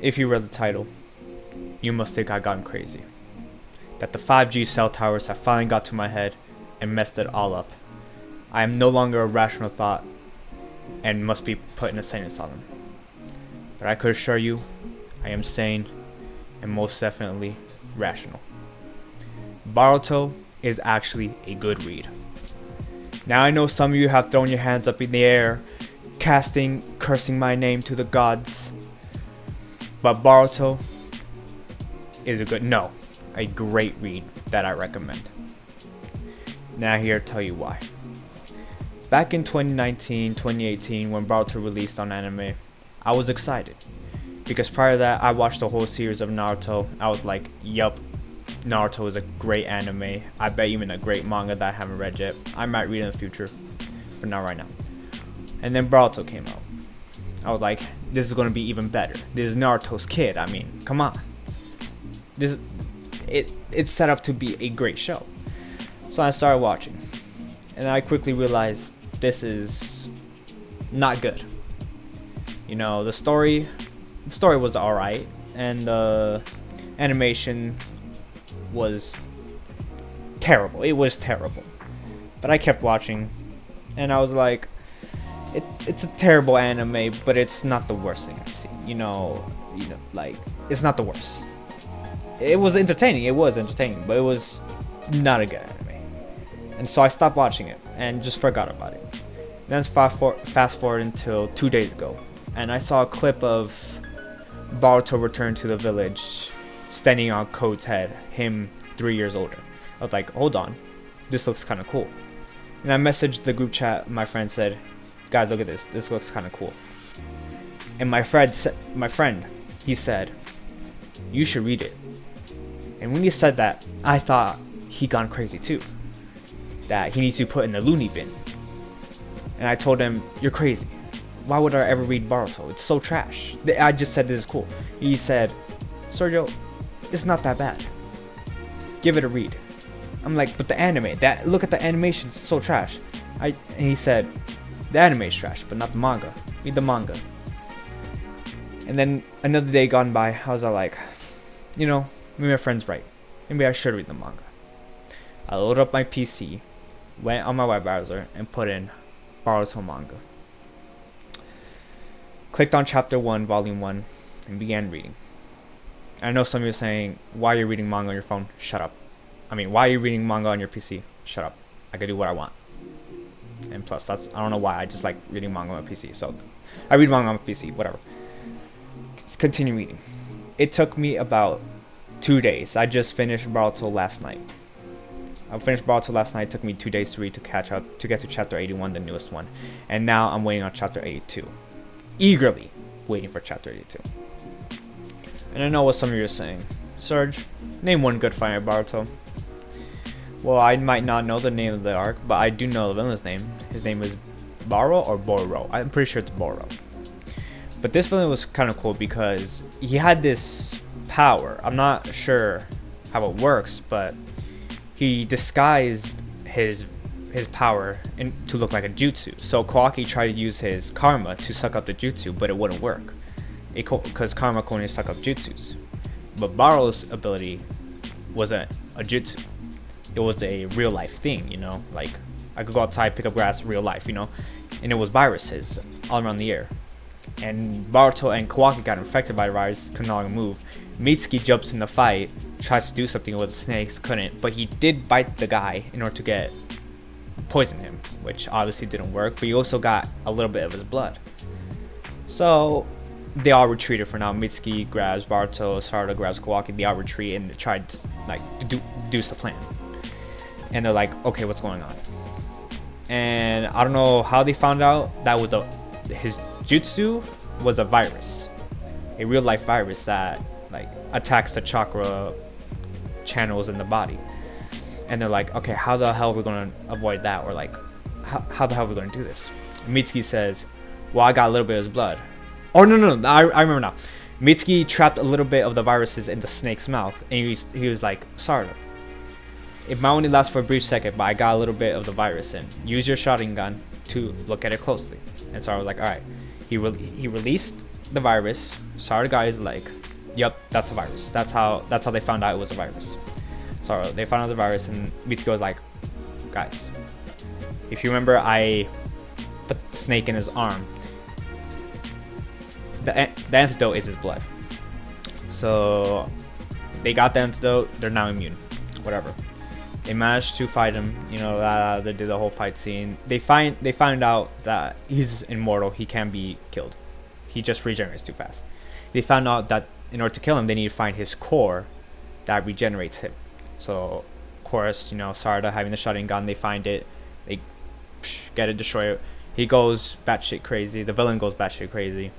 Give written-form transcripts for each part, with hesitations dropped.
If you read the title, you must think I've gone crazy. That the 5G cell towers have finally got to my head and messed it all up. I am no longer a rational thought and must be put in a sane asylum. But I could assure you, I am sane and most definitely rational. Boruto is actually a good read. Now I know some of you have thrown your hands up in the air, cursing my name to the gods. But Boruto is a great read that I recommend. Now here to tell you why. Back in 2019, 2018, when Boruto released on anime, I was excited. Because prior to that, I watched the whole series of Naruto. I was like, yup, Naruto is a great anime. I bet even a great manga that I haven't read yet. I might read in the future, but not right now. And then Boruto came out. I was like, this is going to be even better. This is Naruto's kid. I mean, come on. It's set up to be a great show. So I started watching. And I quickly realized this is not good. You know, the story was alright, and the animation was terrible. It was terrible. But I kept watching, and I was like, it's a terrible anime, but it's not the worst thing I've seen. Like, it's not the worst. It was entertaining, but it was not a good anime. And so I stopped watching it and just forgot about it. Then fast forward until 2 days ago, and I saw a clip of Boruto return to the village, standing on Code's head, him 3 years older. I was like, hold on, this looks kind of cool. And I messaged the group chat. My friend said, guys, look at this. This looks kind of cool. And my friend, he said, you should read it. And when he said that, I thought he gone crazy too. That he needs to put in the loony bin. And I told him, you're crazy. Why would I ever read Boruto? It's so trash. I just said this is cool. He said, Sergio, it's not that bad. Give it a read. I'm like, but the anime, look at the animation, it's so trash. And he said, the anime is trash, but not the manga. Read the manga. And then another day gone by, I was like, maybe my friend's right. Maybe I should read the manga. I loaded up my PC, went on my web browser, and put in Boruto manga. Clicked on chapter 1, volume 1, and began reading. I know some of you are saying, why are you reading manga on your phone? Shut up. Why are you reading manga on your PC? Shut up. I can do what I want. And plus, I don't know why, I just like reading manga on my PC. So, I read manga on my PC, whatever. Continue reading. It took me about 2 days. I just finished Boruto last night. It took me 2 days to read, to catch up, to get to chapter 81, the newest one. And now I'm waiting on chapter 82. Eagerly waiting for chapter 82. And I know what some of you are saying. Serge, name one good fight in Boruto. Well, I might not know the name of the arc, but I do know the villain's name. His name is Baro or Boro. I'm pretty sure it's Boro. But this villain was kind of cool because he had this power. I'm not sure how it works, but he disguised his power to look like a jutsu. So Kawaki tried to use his karma to suck up the jutsu, but it wouldn't work. Because karma can only suck up jutsus. But Baro's ability wasn't a jutsu. It was a real life thing, like I could go outside, pick up grass, real life, and it was viruses all around the air. And Boruto and Kawaki got infected by the virus, could no longer move. Mitsuki jumps in the fight, tries to do something with the snakes, couldn't, but he did bite the guy in order to poison him, which obviously didn't work, but he also got a little bit of his blood. So they all retreated for now. Mitsuki grabs Boruto, Sarada grabs Kawaki, they all retreat and tried to do the plan. And they're like, okay, what's going on? And I don't know how they found out that was his jutsu was a virus, a real life virus that attacks the chakra channels in the body. And they're like, okay, how the hell are we gonna avoid that? Or how the hell are we gonna do this? Mitsuki says, well, I got a little bit of his blood. Oh no, I remember now. Mitsuki trapped a little bit of the viruses in the snake's mouth, and he was like, Sarada, it might only last for a brief second, but I got a little bit of the virus in. Use your shotgun gun to look at it closely. And Sarada was like, alright. He released the virus. Sarada got his leg. Yep, that's a virus. That's how they found out it was a virus. So they found out the virus, and Mitsuki was like, guys, if you remember, I put the snake in his arm. The antidote is his blood. So they got the antidote. They're now immune. Whatever. They managed to fight him. You know, they did the whole fight scene. They find out that he's immortal. He can't be killed. He just regenerates too fast. They found out that in order to kill him, they need to find his core that regenerates him. So, of course, you know, Sarada having the shotgun gun, they find it. They get it, destroy it. He goes batshit crazy. The villain goes batshit crazy.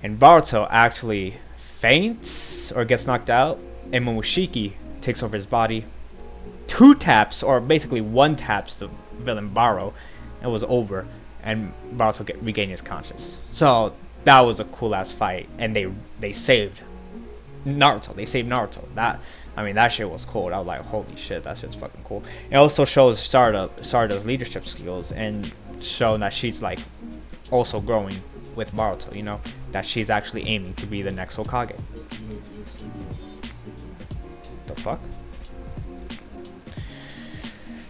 And Boruto actually faints or gets knocked out. And Momoshiki takes over his body. 2 taps, or basically 1 taps the villain Baro. It was over. And Boruto regained his conscience. So that was a cool ass fight. And they saved Naruto. They saved Naruto. That shit was cool. I was like, holy shit, that shit's fucking cool. It also shows Sarada's leadership skills, and showing that she's like also growing with Boruto, you know, that she's actually aiming to be the next Hokage. The fuck?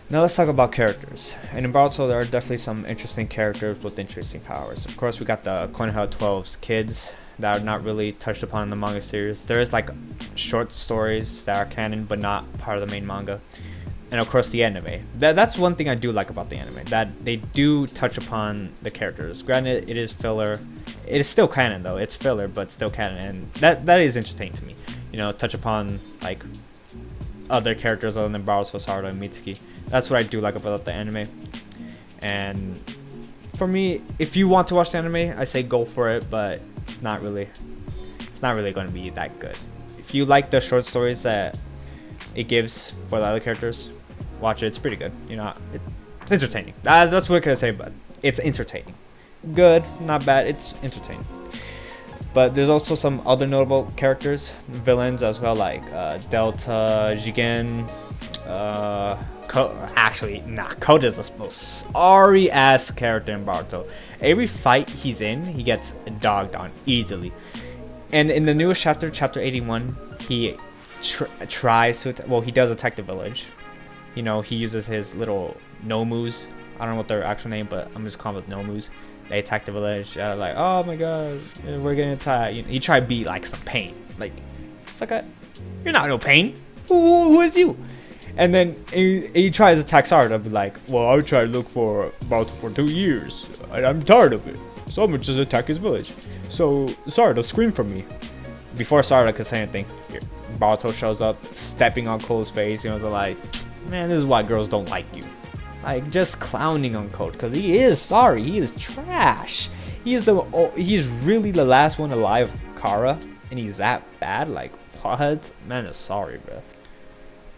Now let's talk about characters. And in Boruto, there are definitely some interesting characters with interesting powers. Of course, we got the Konoha 12's kids that are not really touched upon in the manga series. There is like short stories that are canon but not part of the main manga. And of course the anime. That's one thing I do like about the anime, that they do touch upon the characters. Granted, it is filler. It is still canon though. It's filler but still canon, and that is entertaining to me. You know, touch upon like other characters other than Boruto, Sarada, and Mitsuki. That's what I do like about the anime. And for me, if you want to watch the anime, I say go for it, but it's not really going to be that good. If you like the short stories that it gives for the other characters, watch it. It's pretty good. You know, it's entertaining. That's what I can say, but it's entertaining. Good, not bad. It's entertaining. But there's also some other notable characters, villains as well, like Delta, Jigen, Koda is the most sorry ass character in Boruto. Every fight he's in, he gets dogged on easily. And in the newest chapter, chapter 81, he tries to, he does attack the village. You know, he uses his little nomus. I don't know what their actual name, but I'm just calling them nomus. They attack the village. Like, oh my god, we're getting attacked. He tried to be like some pain. Like, it's like you're not no pain. Who is you? And then he tries to attack Sarada, be like, well, I tried to look for Boruto for 2 years, and I'm tired of it. So I'm gonna just attack his village. So Sarada, scream for me. Before Sarada could say anything, Boruto shows up, stepping on Cole's face. You know, they're like, man, this is why girls don't like you. Like, just clowning on Code, because he is sorry. He is trash. He's really the last one alive, Kara, and he's that bad. Like, what? Man is sorry, bro.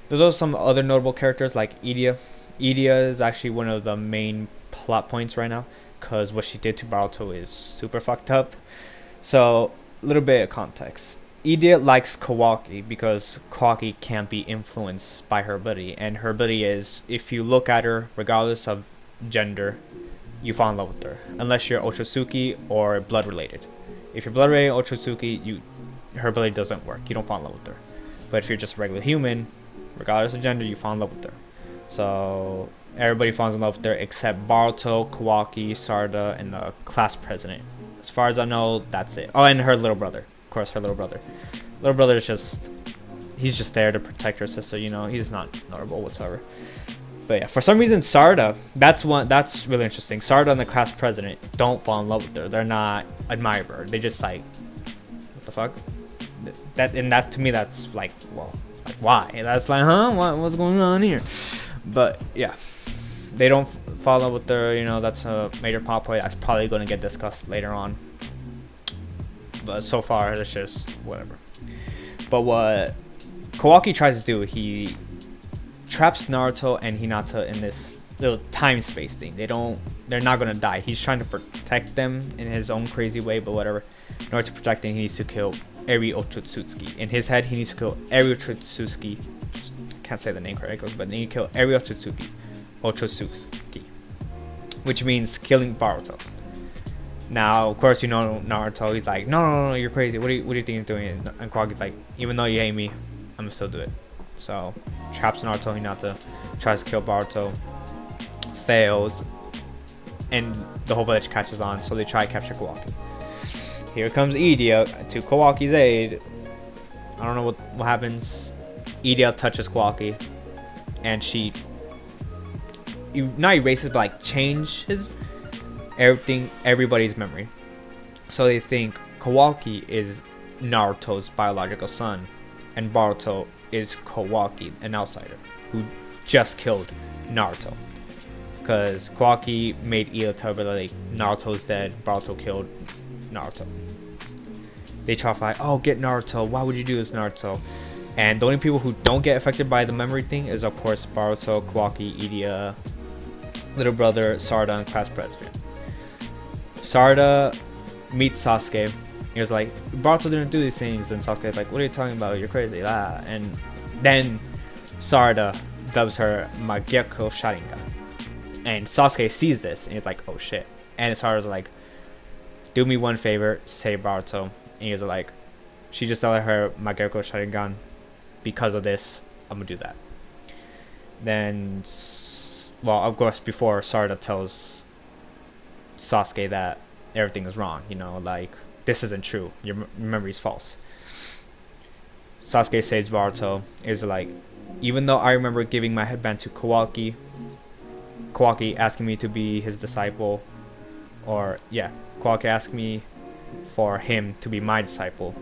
There's also some other notable characters like Idia. Idia is actually one of the main plot points right now, because what she did to Boruto is super fucked up. So, a little bit of context. Idia likes Kawaki because Kawaki can't be influenced by her ability, and her ability is, if you look at her, regardless of gender, you fall in love with her, unless you're Otsutsuki or blood related. If you're blood related Otsutsuki, her ability doesn't work. You don't fall in love with her. But if you're just a regular human, regardless of gender, you fall in love with her. So everybody falls in love with her except Boruto, Kawaki, Sarada, and the class president. As far as I know, that's it. Oh, and her little brother. Of course, her little brother. Little brother is he's just there to protect her sister, you know. He's not notable whatsoever. But yeah, for some reason, Sarada, that's really interesting. Sarada and the class president don't fall in love with her. They're not admire her. They just like, what the fuck? That to me, that's like, well, like why? That's like, huh? What's going on here? But yeah, they don't fall in love with her. You know, that's a major plot point. That's probably going to get discussed later on. But so far, it's just whatever. But what Kawaki tries to do, he traps Naruto and Hinata in this little time space thing. They're not gonna die. He's trying to protect them in his own crazy way, but whatever. In order to protect them, he needs to kill every Otsutsuki. In his head, he needs to kill every Otsutsuki. Can't say the name correctly, but then you kill every Otsutsuki, which means killing Boruto. Now, of course, you know Naruto. He's like, no, you're crazy. What do you think you're doing? And Kawaki's like, even though you hate me, I'm gonna still do it. So traps Naruto. Hinata tries to kill Boruto, fails, and the whole village catches on. So they try to capture Kawaki. Here comes Idia to Kawaki's aid. I don't know what happens. Idia touches Kawaki, and she not erases, but like changes everybody's memory. So they think Kawaki is Naruto's biological son, and Boruto is Kawaki, an outsider who just killed Naruto. Because Kawaki made Io tell her like Naruto's dead, Boruto killed Naruto. They try to fight, oh, get Naruto, why would you do this, Naruto? And the only people who don't get affected by the memory thing is, of course, Boruto, Kawaki, Idia, little brother, Sarada, and class president. Sarada meets Sasuke. He was like, Boruto didn't do these things. And Sasuke's like, what are you talking about? You're crazy. Ah. And then Sarada dubs her Magekko Sharingan. And Sasuke sees this and he's like, oh shit. And Sarada's like, do me one favor, save Boruto. And he's like, she just told her Magekko Sharingan. Because of this, I'm gonna do that. Then, well, of course, before Sarada tells Sasuke that everything is wrong, you know, like, this isn't true, your memory's false. Sasuke saves Boruto. Is like, even though I remember giving my headband to Kawaki asking me to be his disciple, or yeah, Kawaki asked me for him to be my disciple,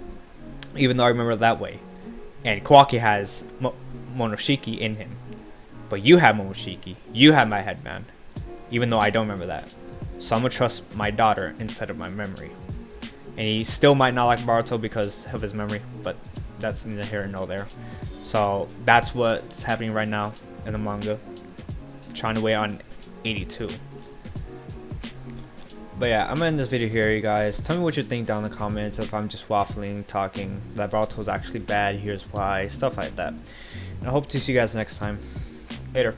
even though I remember that way. And Kawaki has Momoshiki in him, but you have Momoshiki, you have my headband, even though I don't remember that. So I'm gonna trust my daughter instead of my memory. And he still might not like Boruto because of his memory, but that's neither here nor there. So that's what's happening right now in the manga. Trying to wait on 82. But yeah, I'm gonna end this video here, you guys. Tell me what you think down in the comments. If I'm just waffling, talking, that Boruto's actually bad, here's why, stuff like that. And I hope to see you guys next time. Later.